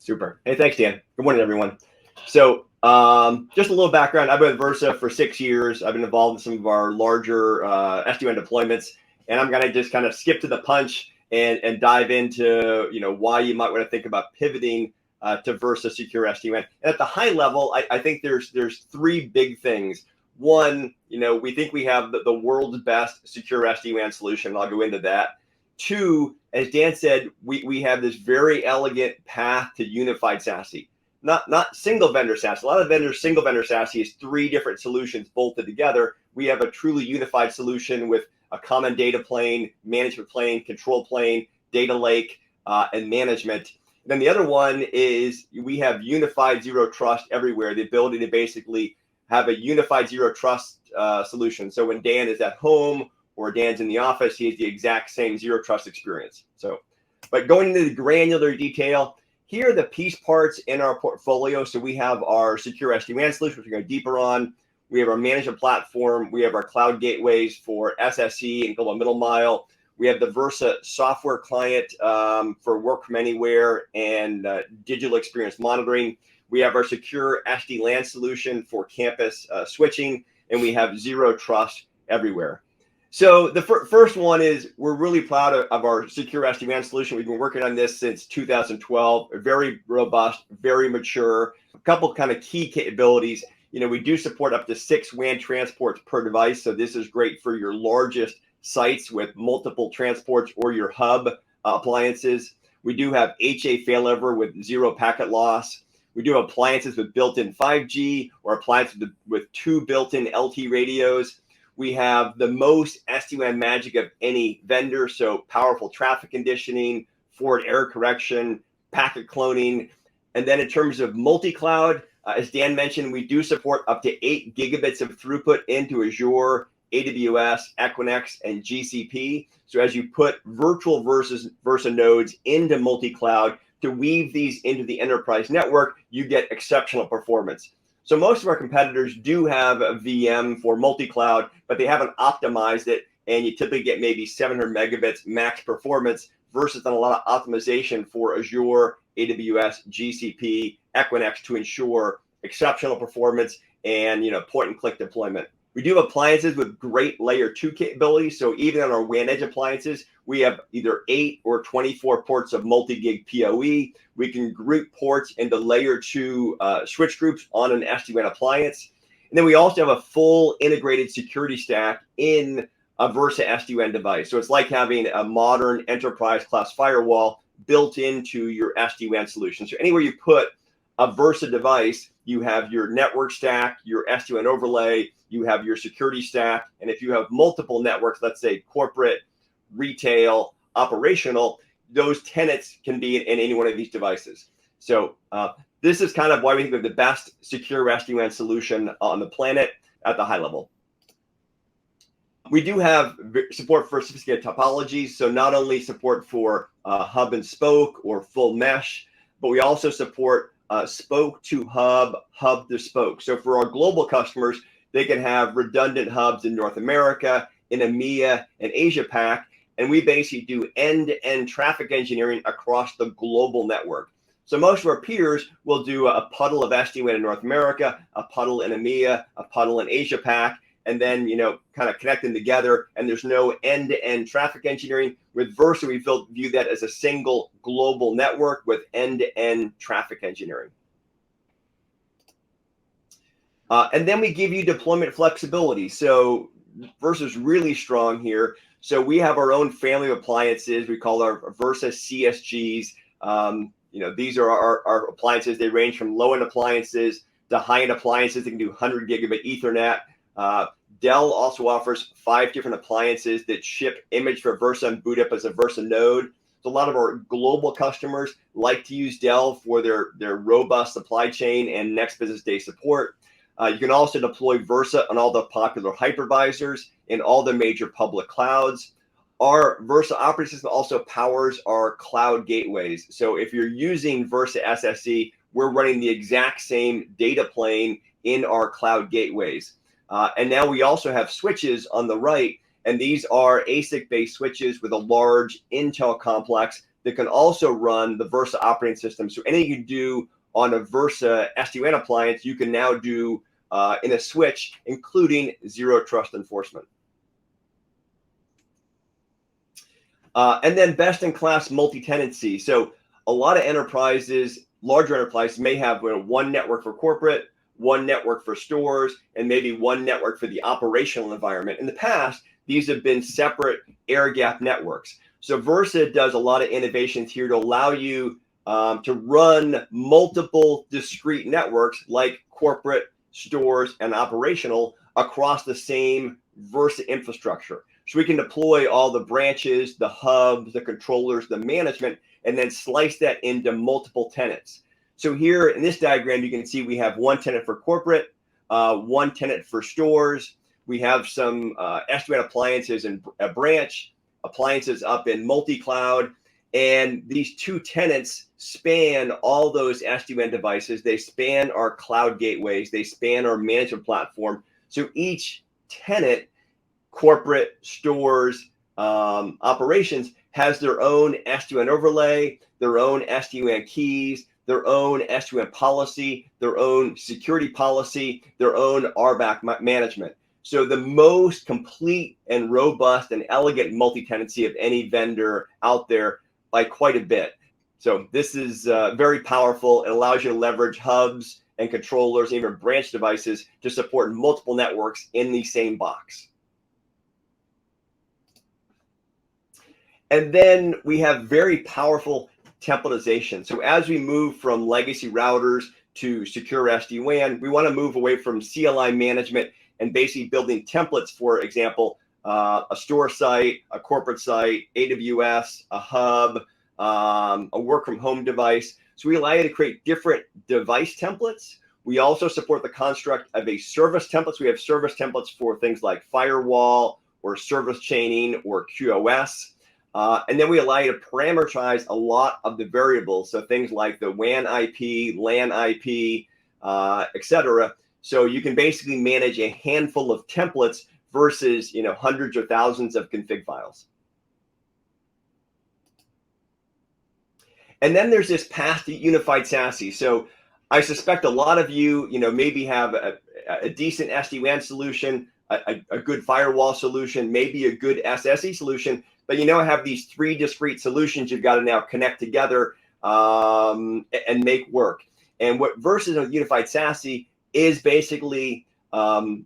Super. Hey, thanks, Dan. Good morning, everyone. So just a little background. I've been at Versa for 6 years. I've been involved in some of our larger SD-WAN deployments, and I'm going to just kind of skip to the punch and dive into why you might want to think about pivoting to Versa Secure SD-WAN. And at the high level, I think there's three big things. One, we think we have the world's best secure SD-WAN solution. I'll go into that. Two, as Dan said, we have this very elegant path to unified SASE, not single vendor SASE. A lot of vendors, single vendor SASE is three different solutions bolted together. We have a truly unified solution with a common data plane, management plane, control plane, data lake, and management. Then the other one is we have unified zero trust everywhere, the ability to basically have a unified zero trust solution. So when Dan is at home or Dan's in the office, he has the exact same zero trust experience. So, but going into the granular detail, here are the piece parts in our portfolio. So we have our secure SD-WAN solution, which we're going work on. We have our management platform. We have our cloud gateways for SSE and global middle mile. We have the Versa software client for work from anywhere and digital experience monitoring. We have our secure SD-LAN solution for campus switching, and we have zero trust everywhere. So the first one is we're really proud of our secure SD-WAN solution. We've been working on this since 2012, very robust, very mature. A couple kind of key capabilities. We do support up to 6 WAN transports per device. So this is great for your largest sites with multiple transports or your hub appliances. We do have HA failover with 0 packet loss. We do have appliances with built-in 5G or appliances with 2 built-in LT radios. We have the most SD-WAN magic of any vendor, so powerful traffic conditioning, forward error correction, packet cloning. And then in terms of multi-cloud, as Dan mentioned, we do support up to 8 gigabits of throughput into Azure, AWS, Equinix, and GCP. So as you put virtual Versa nodes into multi-cloud to weave these into the enterprise network, you get exceptional performance. So most of our competitors do have a VM for multi-cloud, but they haven't optimized it, and you typically get maybe 700 megabits max performance versus a lot of optimization for Azure, AWS, GCP, Equinix to ensure exceptional performance and point-and-click deployment. We do have appliances with great layer 2 capabilities. So even on our WAN edge appliances, we have either 8 or 24 ports of multi-gig PoE. We can group ports into layer 2 switch groups on an SD-WAN appliance. And then we also have a full integrated security stack in a Versa SD-WAN device. So it's like having a modern enterprise class firewall built into your SD-WAN solution. So anywhere you put a Versa device, you have your network stack, your SD-WAN overlay, you have your security stack. And if you have multiple networks, let's say corporate, retail, operational, those tenants can be in any one of these devices. So this is kind of why we think we have the best secure SD-WAN solution on the planet at the high level. We do have support for sophisticated topologies. So not only support for hub and spoke or full mesh, but we also support spoke to hub, hub to spoke. So for our global customers, they can have redundant hubs in North America, in EMEA, and Asia Pac. And we basically do end-to-end traffic engineering across the global network. So most of our peers will do a puddle of SD-WAN in North America, a puddle in EMEA, a puddle in Asia Pac, and then kind of connect them together. And there's no end-to-end traffic engineering. With Versa, we view that as a single global network with end-to-end traffic engineering. And then we give you deployment flexibility. So Versa's really strong here. So we have our own family of appliances. We call our Versa CSGs. These are our appliances. They range from low-end appliances to high-end appliances. They can do 100 gigabit Ethernet. Dell also offers 5 different appliances that ship image for Versa and boot up as a Versa node. So a lot of our global customers like to use Dell for their robust supply chain and next business day support. You can also deploy Versa on all the popular hypervisors in all the major public clouds. Our Versa operating system also powers our cloud gateways. So if you're using Versa SSE, we're running the exact same data plane in our cloud gateways. And now we also have switches on the right, and these are ASIC-based switches with a large Intel complex that can also run the Versa operating system. So anything you do on a Versa SD-WAN appliance, you can now do in a switch, including zero trust enforcement. And then best-in-class multi-tenancy. So a lot of enterprises, larger enterprises, may have one network for corporate, one network for stores, and maybe one network for the operational environment. In the past, these have been separate air-gapped networks. So Versa does a lot of innovations here to allow you to run multiple discrete networks like corporate, stores, and operational across the same Versa infrastructure. So we can deploy all the branches, the hubs, the controllers, the management, and then slice that into multiple tenants. So here in this diagram, you can see we have one tenant for corporate, one tenant for stores. We have some SD-WAN appliances in a branch, appliances up in multi-cloud, and these two tenants span all those SD-WAN devices. They span our cloud gateways. They span our management platform. So each tenant, corporate, stores, operations, has their own SD-WAN overlay, their own SD-WAN keys, their own SD-WAN policy, their own security policy, their own RBAC management. So the most complete and robust and elegant multi-tenancy of any vendor out there by quite a bit. So this is very powerful. It allows you to leverage hubs and controllers, and even branch devices to support multiple networks in the same box. And then we have very powerful templatization. So as we move from legacy routers to secure SD-WAN, we want to move away from CLI management and basically building templates, for example, a store site, a corporate site, AWS, a hub, a work from home device. So we allow you to create different device templates. We also support the construct of a service template. So we have service templates for things like firewall or service chaining or QoS. And then we allow you to parameterize a lot of the variables. So things like the WAN IP, LAN IP, etc. So you can basically manage a handful of templates versus hundreds or thousands of config files. And then there's this path to unified SASE. So I suspect a lot of you, maybe have a decent SD-WAN solution, a good firewall solution, maybe a good SSE solution, but have these three discrete solutions you've got to now connect together and make work. And what Versa Unified SASE is basically,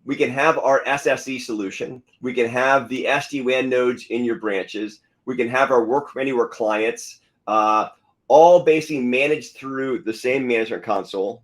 we can have our SSE solution, we can have the SD-WAN nodes in your branches, we can have our work from anywhere clients, all basically managed through the same management console.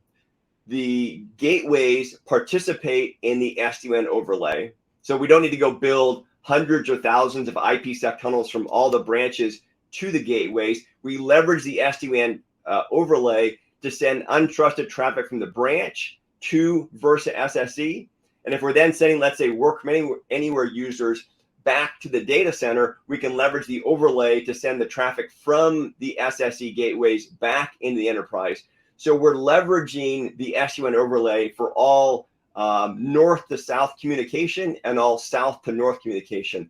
The gateways participate in the SD-WAN overlay. So we don't need to go build hundreds or thousands of IPsec tunnels from all the branches to the gateways. We leverage the SD-WAN overlay to send untrusted traffic from the branch to Versa SSE. And if we're then sending, let's say, work from anywhere users back to the data center, we can leverage the overlay to send the traffic from the SSE gateways back into the enterprise. So we're leveraging the SD-WAN overlay for all north to south communication and all south to north communication.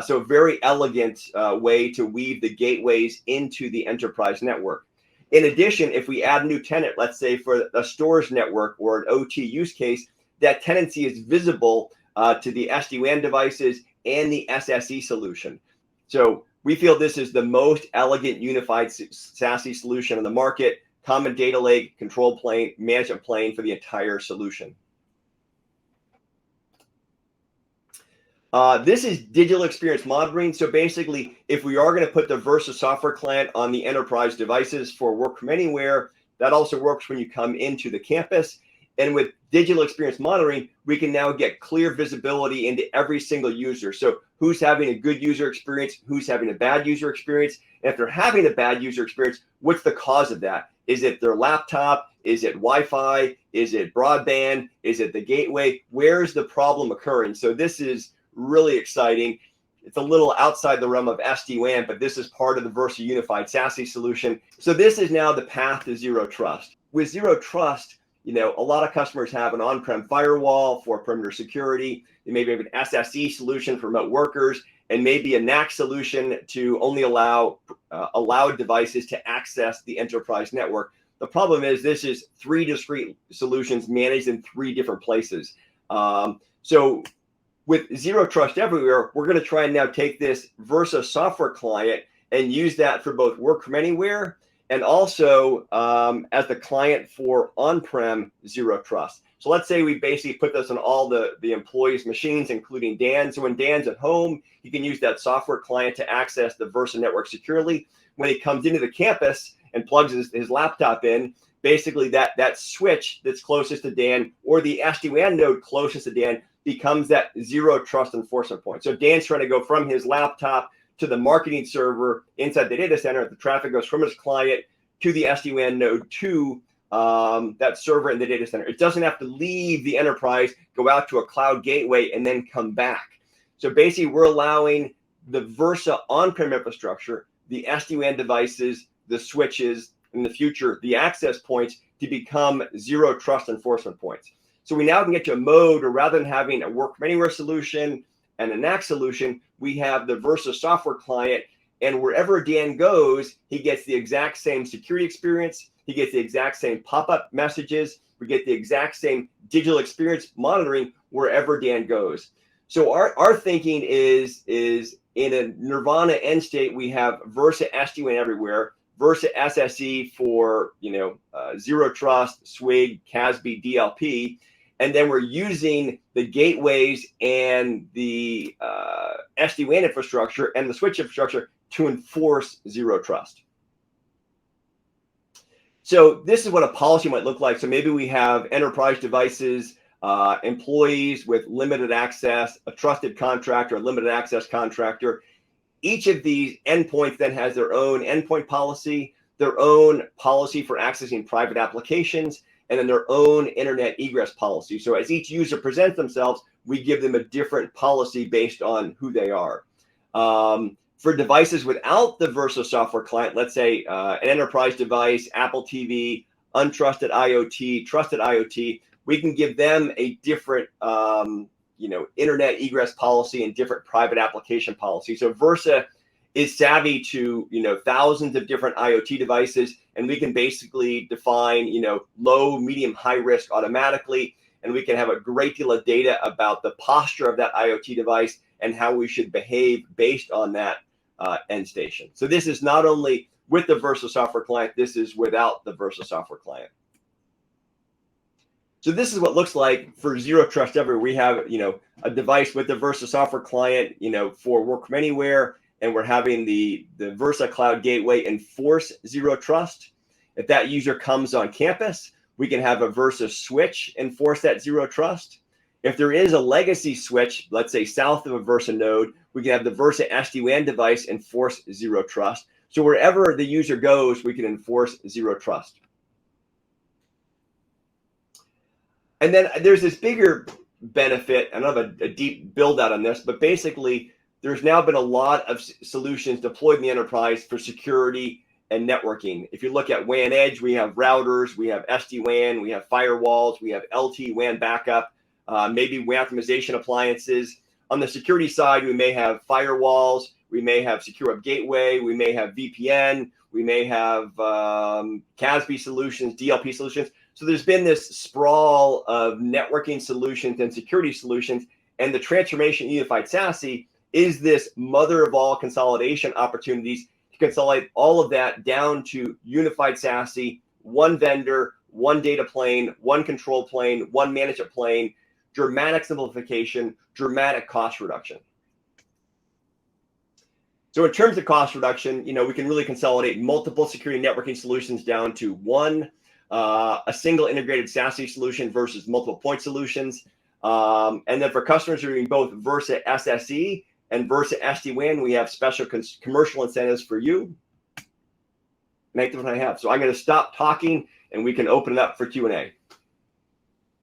So a very elegant way to weave the gateways into the enterprise network. In addition, if we add a new tenant, let's say for a stores network or an OT use case, that tenancy is visible to the SD-WAN devices and the SSE solution. So we feel this is the most elegant unified SASE solution on the market, common data lake, control plane, management plane for the entire solution. This is digital experience monitoring. So basically, if we are going to put the Versa software client on the enterprise devices for work from anywhere, that also works when you come into the campus. And with digital experience monitoring, we can now get clear visibility into every single user. So who's having a good user experience, who's having a bad user experience. And if they're having a bad user experience, what's the cause of that? Is it their laptop? Is it Wi-Fi? Is it broadband? Is it the gateway? Where's the problem occurring? So this is really exciting. It's a little outside the realm of SD-WAN, but this is part of the Versa Unified SASE solution. So this is now the path to zero trust. With zero trust, a lot of customers have an on-prem firewall for perimeter security. They maybe have an SSE solution for remote workers, and maybe a NAC solution to only allow allowed devices to access the enterprise network. The problem is this is 3 discrete solutions managed in 3 different places. So with Zero Trust Everywhere, we're going to try and now take this Versa software client and use that for both work from anywhere and also as the client for on-prem Zero Trust. So let's say we basically put this on all the employees' machines, including Dan. So when Dan's at home, he can use that software client to access the Versa network securely. When he comes into the campus and plugs his laptop in, basically that switch that's closest to Dan or the SD-WAN node closest to Dan becomes that Zero Trust enforcement point. So Dan's trying to go from his laptop to the marketing server inside the data center. The traffic goes from his client to the SD-WAN node to that server in the data center. It doesn't have to leave the enterprise, go out to a cloud gateway, and then come back. So basically, we're allowing the Versa on-prem infrastructure, the SD-WAN devices, the switches, in the future, the access points to become Zero Trust enforcement points. So we now can get to a mode where rather than having a work from anywhere solution and a NAC solution, we have the Versa software client, and wherever Dan goes, he gets the exact same security experience. He gets the exact same pop-up messages. We get the exact same digital experience monitoring wherever Dan goes. So our thinking is in a Nirvana end state, we have Versa SD-WAN everywhere, Versa SSE for Zero Trust, SWIG, CASB, DLP, and then we're using the gateways and the SD-WAN infrastructure and the switch infrastructure to enforce Zero Trust. So this is what a policy might look like. So maybe we have enterprise devices, employees with limited access, a trusted contractor, a limited access contractor. Each of these endpoints then has their own endpoint policy, their own policy for accessing private applications, and then their own internet egress policy. So as each user presents themselves, we give them a different policy based on who they are. For devices without the Versa software client, let's say an enterprise device, Apple TV, untrusted IoT, trusted IoT, we can give them a different internet egress policy and different private application policy. So Versa is savvy to thousands of different IoT devices, and we can basically define low, medium, high risk automatically, and we can have a great deal of data about the posture of that IoT device and how we should behave based on that end station. So this is not only with the Versa software client, this is without the Versa software client. So this is what it looks like for Zero Trust Everywhere. We have a device with the Versa software client for work from anywhere, and we're having the Versa Cloud Gateway enforce Zero Trust. If that user comes on campus, we can have a Versa switch enforce that Zero Trust. If there is a legacy switch, let's say south of a Versa node, we can have the Versa SD-WAN device enforce Zero Trust. So wherever the user goes, we can enforce Zero Trust. And then there's this bigger benefit. I don't have a deep build out on this, but basically there's now been a lot of solutions deployed in the enterprise for security and networking. If you look at WAN Edge, we have routers, we have SD-WAN, we have firewalls, we have LT-WAN backup, maybe WAN optimization appliances. On the security side, we may have firewalls, we may have Secure Web Gateway, we may have VPN, we may have CASB solutions, DLP solutions. So there's been this sprawl of networking solutions and security solutions, and the transformation unified SASE is this mother of all consolidation opportunities to consolidate all of that down to unified SASE, one vendor, one data plane, one control plane, one management plane, dramatic simplification, dramatic cost reduction. So in terms of cost reduction, we can really consolidate multiple security networking solutions down to one, a single integrated SASE solution versus multiple point solutions. And then for customers who are doing both Versa SSE and Versa SD-WAN, we have special commercial incentives for you. And that's what I have. So I'm going to stop talking and we can open it up for Q&A.